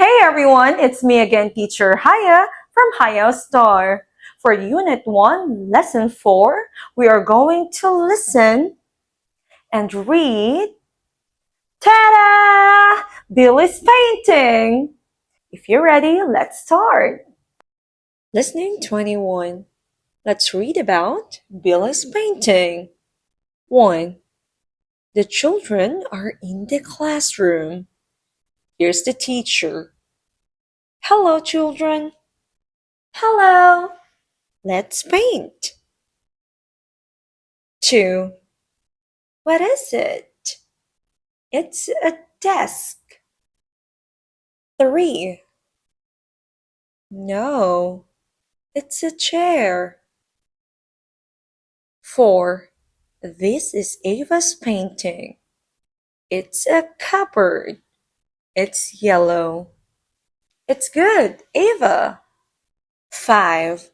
Hey everyone, it's me again, teacher Haya from Hải Âu Star. For Unit 1, Lesson 4, we are going to listen and read Ta-da! Billy's painting! If you're ready, let's start. Listening 21. Let's read about Billy's painting. 1. The children are in the classroom. Here's the teacher. Hello, children. Hello. Let's paint. 2. What is it? It's a desk. 3. No, it's a chair. 4. This is Ava's painting. It's a cupboard. It's yellow. It's good, Ava. 5.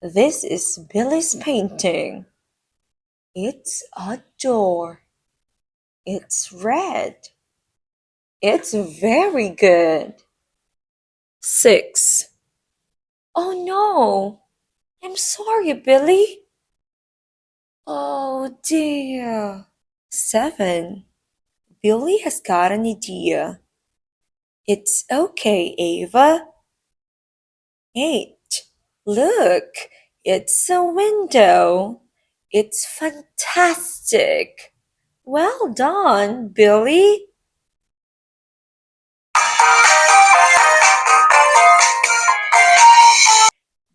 This is Billy's painting. It's a door. It's red. It's very good. 6. Oh no, I'm sorry, Billy. Oh dear. 7. Billy has got an idea. It's okay, Ava. 8. Look, it's a window. It's fantastic. Well done, Billy.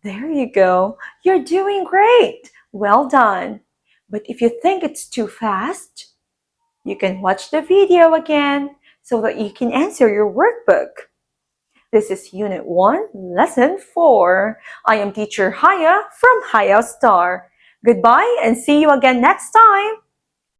There you go. You're doing great. Well done. But if you think it's too fast, you can watch the video again so that you can answer your workbook. This is Unit 1, Lesson 4. I am teacher Haya from Hải Âu Star. Goodbye and see you again next time.